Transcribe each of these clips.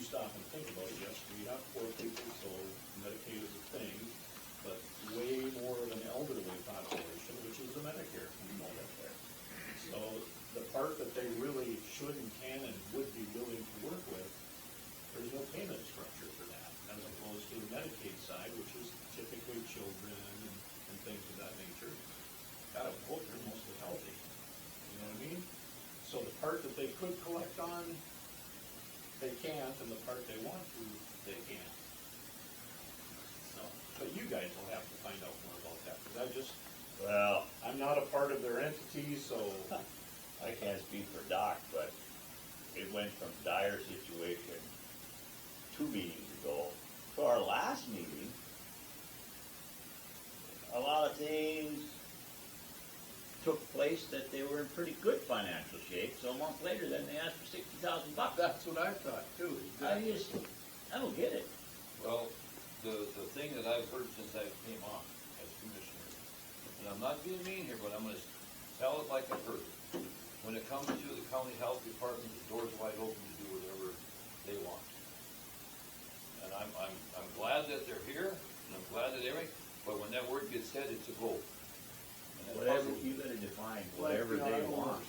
stop and think about it, yes, we have poor people, so Medicaid is a thing, but way more of an elderly population, which is the Medicare, we know that there. So the part that they really should and can and would be willing to work with, there's no payment structure for that, as opposed to the Medicaid side, which is typically children and things of that nature. God, I hope they're mostly healthy, you know what I mean? So the part that they could collect on, they can't, and the part they want to, they can't. So, but you guys will have to find out more about that, because I'm not a part of their entity, so. I can't speak for Doc, but it went from dire situation 2 meetings ago to our last meeting. A lot of things took place that they were in pretty good financial shape, so a month later then they asked for $60,000. That's what I thought too. Exactly. I don't get it. Well, the thing that I've heard since I came on as commissioner, and I'm not being mean here, but I'm gonna tell it like I've heard it. When it comes to the county health department, the door's wide open to do whatever they want. And I'm glad that they're here, and I'm glad that everything, but when that word gets said, it's a goal. Whatever, you gotta define whatever they want.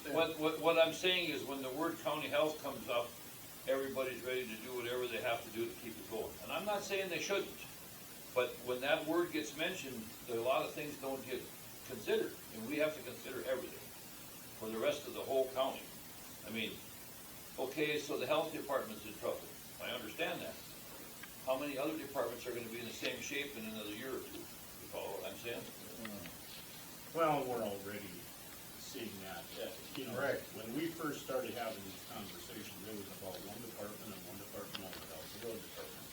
What I'm saying is when the word county health comes up, everybody's ready to do whatever they have to do to keep it going. And I'm not saying they shouldn't, but when that word gets mentioned, a lot of things don't get considered, and we have to consider everything for the rest of the whole county. I mean, okay, so the health department's in trouble. I understand that. How many other departments are gonna be in the same shape in another year or two? You follow what I'm saying? Well, we're already seeing that, you know, Right. when we first started having these conversations, it was about one department and one department only, that was the road department.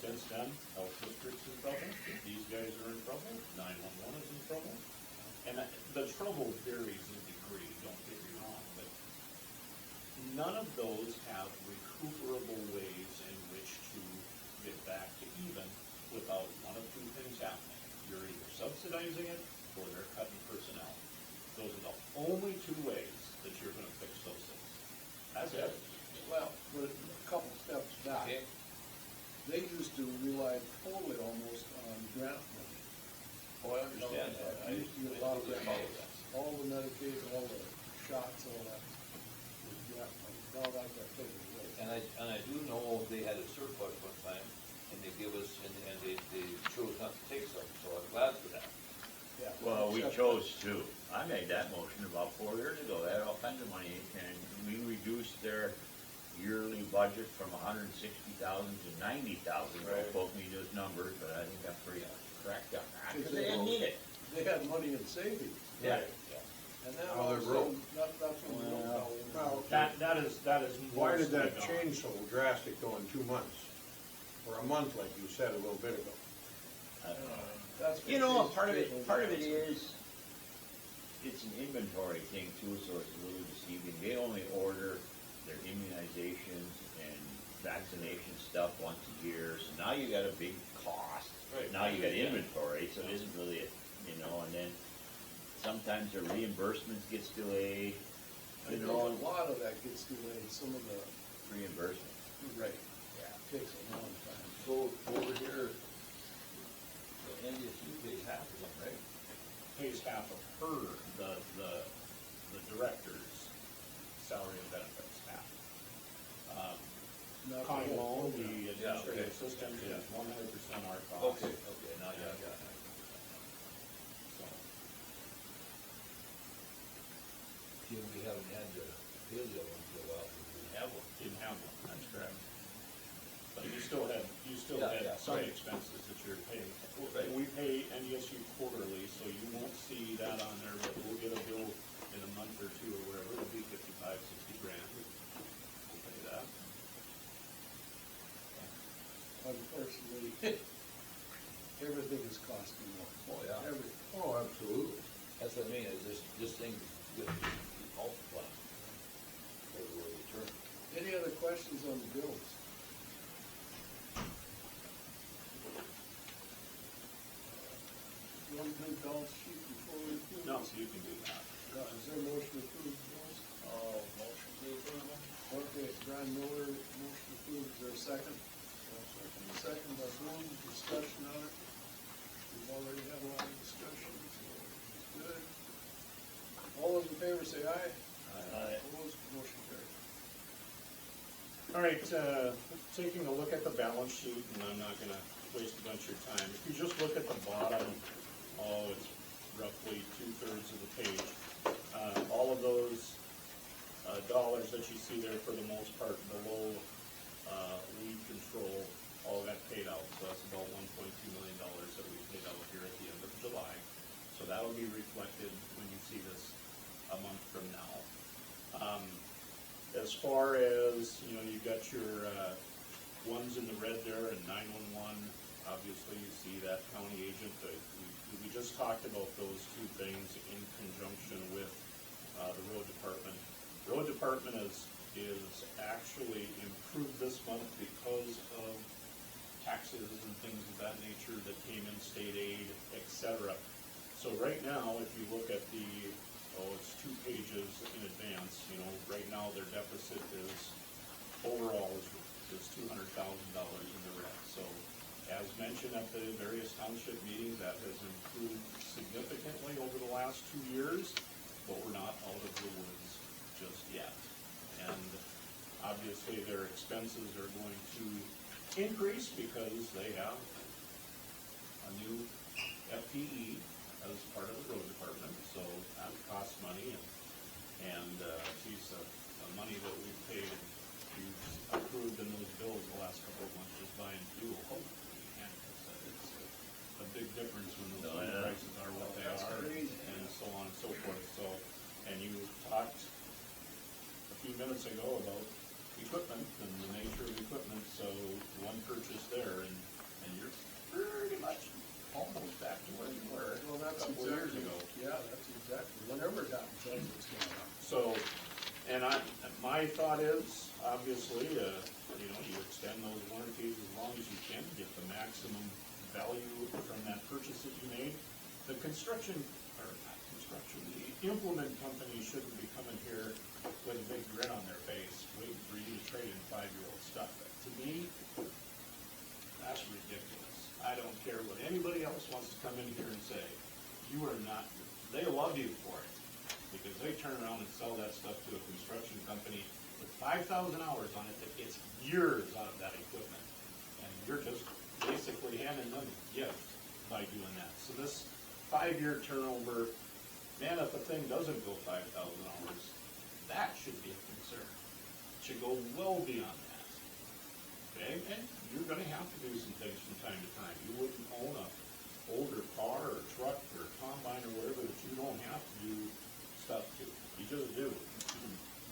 Since then, health district's in trouble, these guys are in trouble, 911 is in trouble. And the trouble varies in degree, don't get me wrong, but none of those have recuperable ways in which to get back to even without one of two things happening. You're either subsidizing it or they're cutting personnel. Those are the only two ways that you're gonna fix those things. That's it. Well, but a couple steps back, Okay. they used to rely totally almost on grant money. Oh, I understand that. I used to get a lot of totally grant follow money. that. All the Medicaid, all the shots, all that was grant money. Now that got taken away. And I do know they had a surplus one time, and they give us, and they chose not to take some, so I'm glad for that. Yeah. Well, we Except chose to. I made that motion about 4 years ago. They had all kinds of money, and we reduced their yearly budget from 160,000 to 90,000. Right. Don't quote me those numbers, but I think I'm pretty correct on that. Because Because they didn't need it. They had money in savings. Yeah. And then Now all of a they're broke. sudden, that's when we don't know. Well, That is. why did mostly that gone. change so drastic though in 2 months? Or a month, like you said a little bit ago? I don't know. That's You know, what part of it they- is, it's an inventory thing too, so it's a little deceiving. They only order their immunizations and vaccination stuff once a year, so now you got a big cost. Right. Now you got inventory, so it isn't really a, you know, and then sometimes their reimbursements gets delayed, I you think know, a lot of that gets delayed, some of the, reimbursement. right, takes a long time. So over here, the NDSU pays half of them, right? Pays half of her, the director's salary and benefits, half. Not the Connie whole Long, program. the administrative assistant, is 100% our cost. Okay, now, yeah. So, See, we haven't had the paleo one for a while, because we didn't have one. didn't have one, that's correct. But you still had Yeah, some right. expenses that you're paying. Right. We pay NDSU quarterly, so you won't see that on there, but we'll get a bill in a month or two or whatever, it'll be 55, 60 grand. We'll pay that. Unfortunately, everything is costing more. Oh, yeah. Everything. Oh, absolutely. That's what I mean, is this thing is multiplying everywhere you turn. Any other questions on the bills? One good balance sheet before we approve? No, so you can do that. Is there a motion to approve the bills? Motion to approve. Okay, Brian Miller, motion approved, is there a second? Second by Boone, discussion on it. We've already had a lot of discussion, so it's good. All those in favor say aye. Aye. Opposed, motion carried. All right, taking a look at the balance sheet, and I'm not gonna waste a bunch of your time. If you just look at the bottom, it's roughly 2/3 of the page. All of those dollars that you see there, for the most part, below weed control, all got paid out. So that's about $1.2 million that we paid out here at the end of July. So that'll be reflected when you see this a month from now. As far as, you've got your ones in the red there, and 911, obviously you see that county agent. We just talked about those two things in conjunction with the road department. Road department is actually improved this month because of taxes and things of that nature that came in, state aid, etc. So right now, if you look at it's 2 pages in advance, right now their deficit overall is $200,000 in the red. So as mentioned at the various township meetings, that has improved significantly over the last 2 years, but we're not out of the woods just yet. And obviously their expenses are going to increase because they have a new FTE as part of the road department, so that costs money, and geez, the money that we've paid, we've approved in those bills the last couple of months just buying fuel, hopefully, and it's a big difference when those fuel prices are what they are, and so on and so forth. So, and you talked a few minutes ago about equipment and the nature of equipment, so one purchase there, and you're pretty much almost back to where you were Well, a that's couple of years ago. Yeah, that's exactly, whenever it happens, that's what's going on. So, and my thought is, obviously, you extend those warranties as long as you can, get the maximum value from that purchase that you made. The the implement company shouldn't be coming here with a big grin on their face, waiting for you to trade in 5-year-old stuff. To me, that's ridiculous. I don't care what anybody else wants to come in here and say. You are not, they love you for it, because they turn around and sell that stuff to a construction company with 5,000 hours on it that gets years out of that equipment. And you're just basically handing them a gift by doing that. So this 5-year turnover, man, if a thing doesn't go 5,000 hours, that should be a concern. It should go well beyond that. Okay? And you're gonna have to do some things from time to time. You wouldn't own a older car or truck or combine or whatever that you don't have to do stuff to. You just do.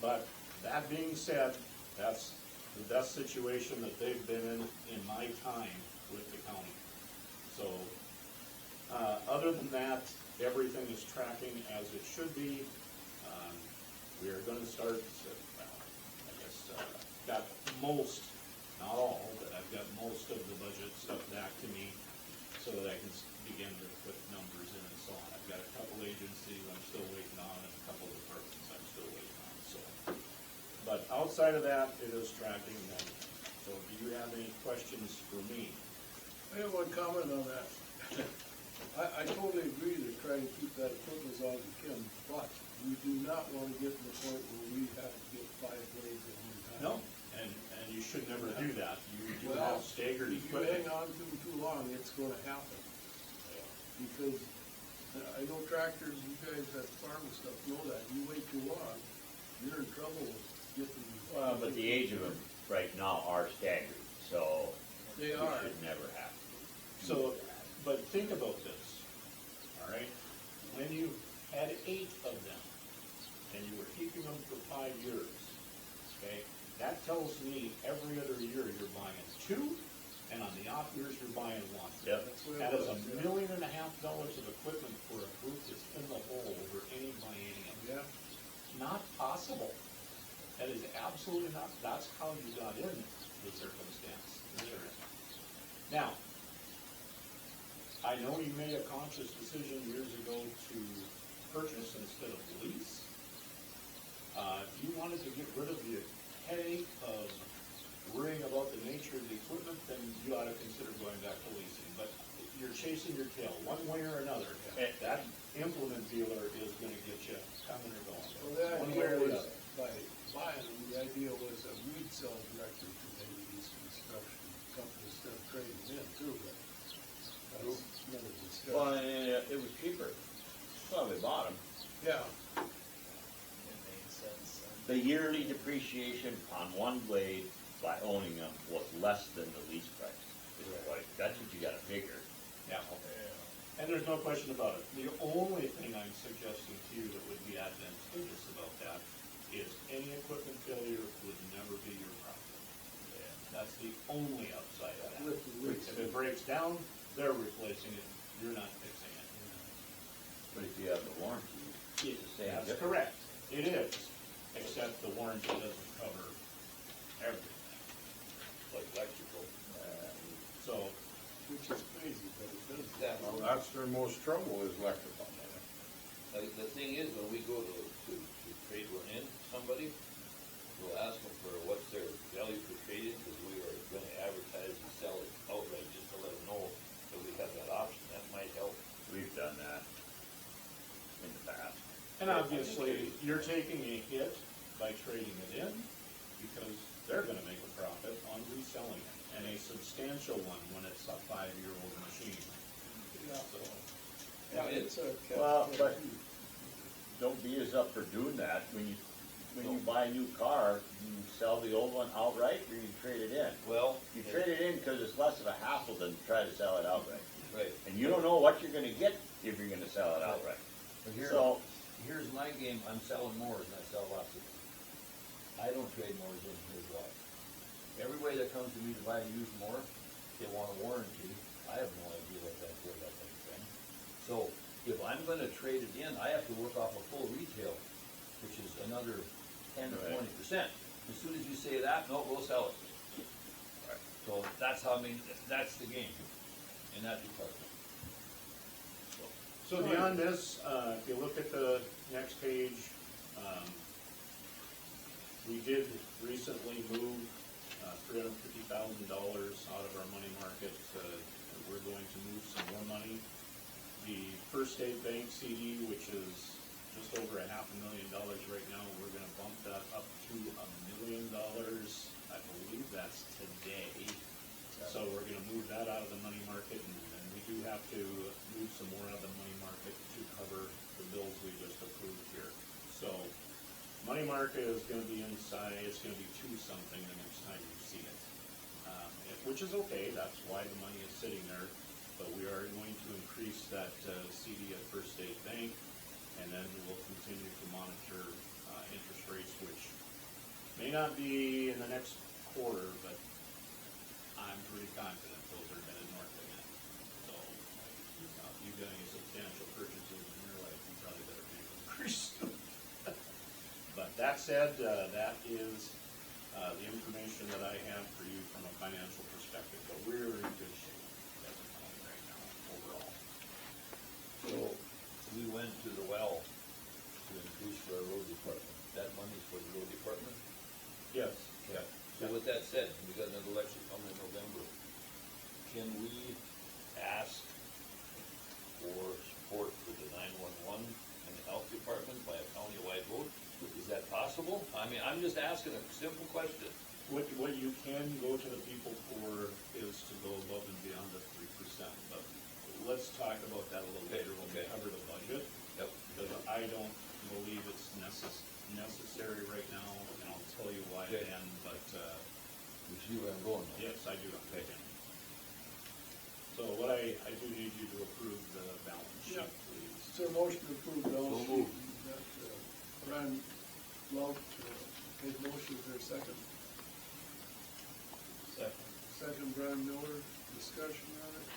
But that being said, that's the best situation that they've been in my time with the county. So, other than that, everything is tracking as it should be. We are gonna start, got most, not all, but I've got most of the budget stuff back to me so that I can begin to put numbers in and so on. I've got a couple agencies I'm still waiting on, and a couple of departments I'm still waiting on, so. But outside of that, it is tracking well. So do you have any questions for me? I have one comment on that. I totally agree to try to keep that equipment as long as we can, but we do not want to get to the point where we have to get 5 blades at one time. No, and you should never do that. You do Well, have staggered if you hang equipment. on to them too long, it's gonna happen. Because I know tractors, you guys that farm and stuff know that, you wait too long, you're in trouble with getting. Well, but the age of them right now are staggered, so They we are. should never have to. So, but think about this, all right? When you had 8 of them, and you were keeping them for 5 years, okay? That tells me every other year you're buying 2, and on the off years you're buying 1. Yep. That's what it That is was, $1.5 million of equipment for a group that's in the hole over any biennium. Yeah, Not possible. That is absolutely not, that's how you got in the circumstance. Now, I know you made a conscious decision years ago to purchase instead of lease. If you wanted to get rid of the headache of worrying about the nature of the equipment, then you ought to consider going back to leasing. But you're chasing your tail, one way or another. That implement dealer is gonna get you coming or going. Well, the One way idea or the was, other. by buying them, the idea was that we'd sell directly to maybe these construction companies instead of trading in too, but that's another Well, discussion. it was cheaper, well, we bought them. Yeah, It made sense. The yearly depreciation on one blade by owning them was less than the lease price. That's what you gotta figure. Yeah. And there's no question about it. The only thing I'm suggesting to you that would be advantageous about that is any equipment failure would never be your problem. That's the only upside of that. with the lease. If it breaks down, they're replacing it, you're not fixing it. But if you have the warranty, it's the same That's difference. correct, it is, except the warranty doesn't cover everything. Like electrical. So, Which is crazy, but it does. That, Well, that's their most trouble is electrical. the thing is, when we go to trade one in somebody, we'll ask them for what's their value for trading, because we are gonna advertise and sell it outright, just to let them know that we have that option, that might help. We've done that in the past. and obviously, you're taking a hit by trading it in, because they're gonna make a profit on reselling it, and a substantial one when it's a 5-year-old machine. Yeah. So, Yeah, it's a. Well, but don't beat us up for doing that. When you buy a new car, you sell the old one outright or you trade it in. Well, You trade it in because it's less of a hassle than try to sell it outright. right, And you don't know what you're gonna get if you're gonna sell it outright. but here, So, here's my game, I'm selling mowers and I sell lots of them. I don't trade mowers in, here's why. Everybody that comes to me to buy a used mower, they want a warranty, I have no idea what that, where that thing's from. So, if I'm gonna trade it in, I have to work off a full retail, which is another 10 to Right. 20%. As soon as you say that, no, we'll sell it. So that's how, that's the game in that department. So beyond this, if you look at the next page, we did recently move $350,000 out of our money market. We're going to move some more money. The First State Bank CD, which is just over $500,000 right now, we're gonna bump that up to $1 million. I believe that's today. So we're gonna move that out of the money market, and we do have to move some more out of the money market to cover the bills we just approved here. So, money market is gonna be inside, it's gonna be two something the next time you see it. Which is okay, that's why the money is sitting there, but we are going to increase that CD at First State Bank, and then we'll continue to monitor interest rates, which may not be in the next quarter, but I'm pretty confident those are headed north again. So, if you've got any substantial purchases in your life, you probably better make them pretty soon. But that said, that is the information that I have for you from a financial perspective, but we're in good shape as a county right now, overall. So, we went to the well to increase for our road department. That money's for the road department? Yes. Yeah. So with that said, we got another election coming in November. Can we ask for support for the 911 and the health department by a county-wide vote? Is that possible? I mean, I'm just asking a simple question. What you can go to the people for is to go above and beyond the 3%, but let's talk about that a little later when we Okay. cover the budget. Yep. Because I don't believe it's necessary right now, and I'll tell you why Okay. then, but, You see where I'm going now? yes, I do, okay. So what I do need you to approve the balance sheet, Yeah. please. Is there a motion to approve the balance So sheet? moved. Brian Lout, made motion, is there a second? Second. Second, Brian Miller, discussion on it.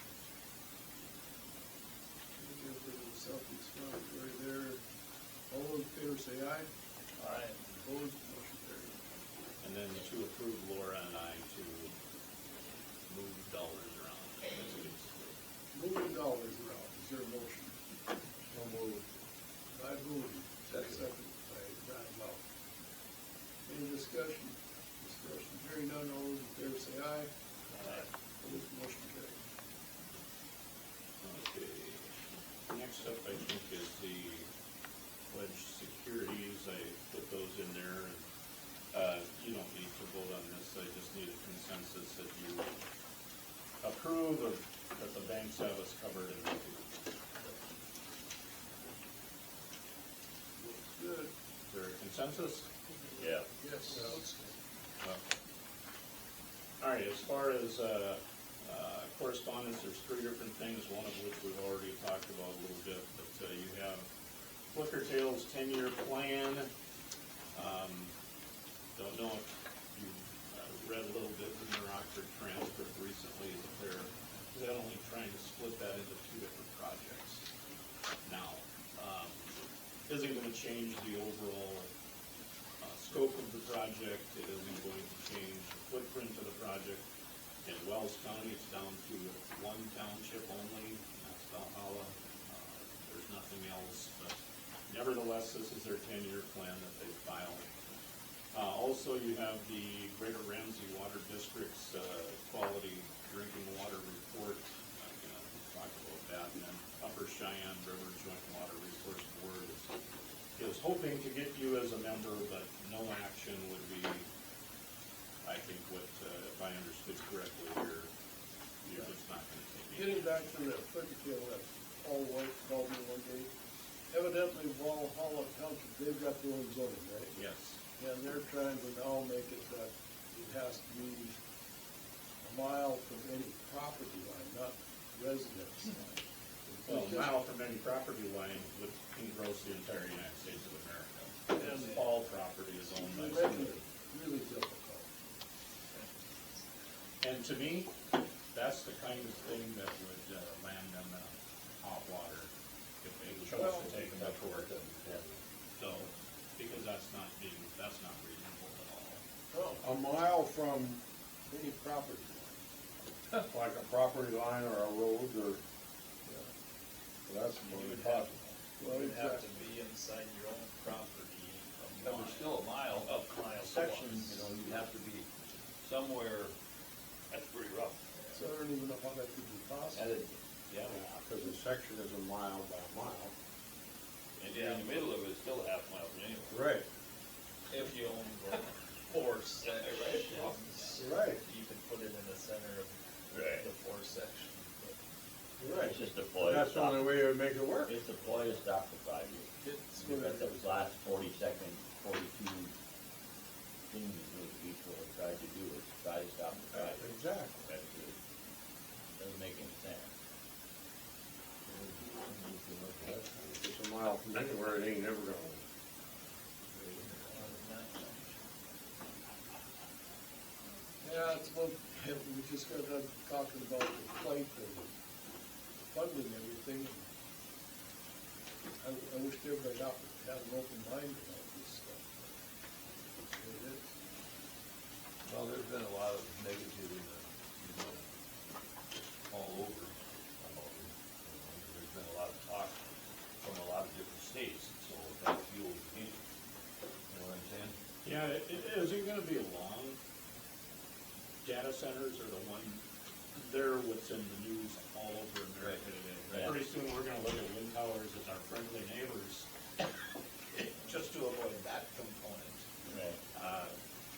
Give it a self-explanatory there. All those in favor say aye. Aye. Opposed, motion carried. And then to approve Laura and I to move dollars around. That's a good story. Moving dollars around, is there a motion? So moved. By Boone, Second. second by Brian Lout. Any discussion? say aye. Aye. Opposed, motion carried. Okay, next up, I think, is the pledge securities. I put those in there, and, you don't need to vote on this, I just need a consensus that you approve of, that the banks have us covered and they do. Looks good. Is there a consensus? Yeah. Yes. All right, as far as, correspondence, there's three different things, one of which we've already talked about a little bit, but, you have Flicker Tail's 10-year plan. Don't know if you read a little bit in the Rockford transcript recently, but they're only trying to split that into two different projects. Now, isn't gonna change the overall scope of the project, it isn't going to change the footprint of the project. In Wells County, it's down to one township only, that's Valhalla. There's nothing else, but nevertheless, this is their 10-year plan that they filed. Also, you have the Greater Ramsey Water District's quality drinking water report. I'm gonna talk about that, and then Upper Cheyenne River Joint Water Resource Board is hoping to get you as a member, but no action would be, I think, what, if I understood correctly here, you're just not gonna take it. Getting back to that Flicker Tail that Paul White called me one day, evidently Valhalla Township, they've got their own zoning, right? Yes. And they're trying to now make it that it has to be a mile from any property line, not residence line. Well, a mile from any property line would engross the entire United States of America. And all property is owned by They're making somebody. it really difficult. And to me, that's the kind of thing that would land them in hot water if they chose to take them to court. So, because that's not reasonable at all. Oh, A mile from any property line, like a property line or a road or, that's more than possible. well, You would have to exactly. be inside your own property. But we're still a mile up section, you know, you'd have to be somewhere, that's pretty rough. So I don't even know how that could be possible. Yeah, Because the section is a mile by a mile. and in the middle of it, it's still a half mile from anywhere. Right. If you own four sections. Right. You can put it in the center of Right. the four sections. Right. It's just a ploy to That's the stop. only way it would make it work. It's a ploy to stop the project. It's You've got gonna- those last 40-second, 42 things that people have tried to do, is try to stop the project. Exactly. That's it. Doesn't make any sense. If it's a mile from anywhere, it ain't never gonna. Yeah, it's one, we just got done talking about the plight and funding everything. I wish everybody out had an open mind about this stuff. It is. Well, there's been a lot of negative in the, you know, all over about it. There's been a lot of talk from a lot of different states, so that fuels the heat. You know what I'm saying? Yeah, it isn't gonna be long. Data centers are the one, they're what's in the news all over America today. Right. Pretty soon, we're gonna look at wind towers as our friendly neighbors, just to avoid that component. Right.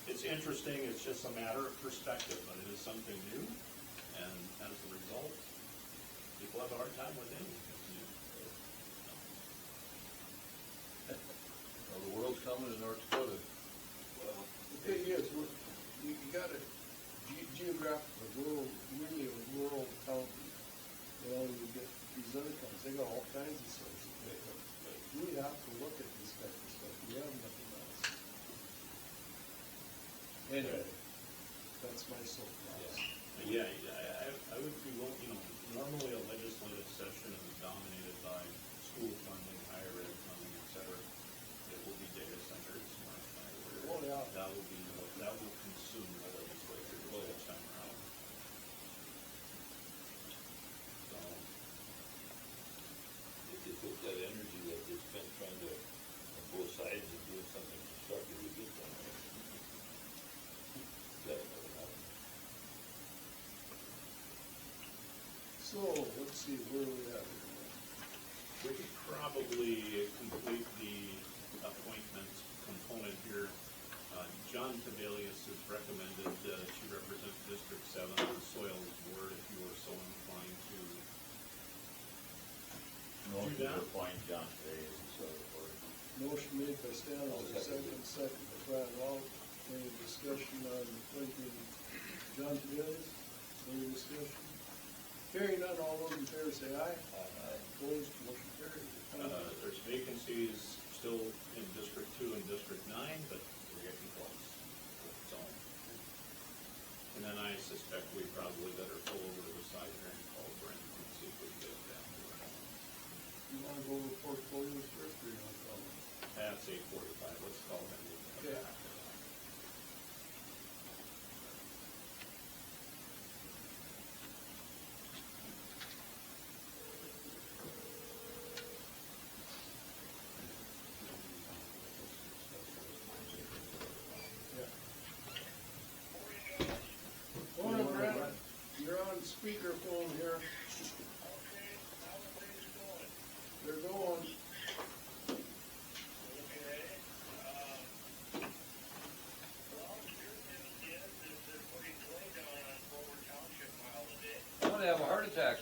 It's interesting, it's just a matter of perspective, but it is something new, and as a result, people have a hard time with anything that's new. Well, the world's coming to North Dakota. Well, the thing is, you gotta, geographical, rural, really a rural county, you know, you get these other counties, they got all kinds of sources, but we have to look at this kind of stuff, we have nothing else. Anyway, that's my soapbox. But yeah, I would be, you know, normally a legislative session is dominated by school funding, higher ed funding, et cetera. It will be data centers, smart fiber. Oh, yeah. That will consume the legislature this time around. So, If you put that energy that they spent trying to, on both sides and doing something constructive, we get done. That never happened. So, let's see, where are we at here? We could probably complete the appointment component here. John Tibelius is recommended to represent District 7 on the Soils Board, if you are so inclined to. Motion that. to appoint John today as the soil board. Motion made by Stan, is there a second by Brad Wall. Any discussion on appointing John Tiberius? Any discussion? Hearing none, all those in favor say aye. Opposed, motion carries. There's vacancies still in District 2 and District 9, but we're getting close. So, and then I suspect we probably better pull over to the side here and call Brent and see if we can get it down to it. You wanna go over portfolios first, or you wanna call it? That's 8:45, let's call him. Okay. Morning, Brent. You're on speakerphone here. Okay, how are things going? They're going. Okay, well, your news is they're putting clay down on Lower Township mile today. I'm gonna have a heart attack.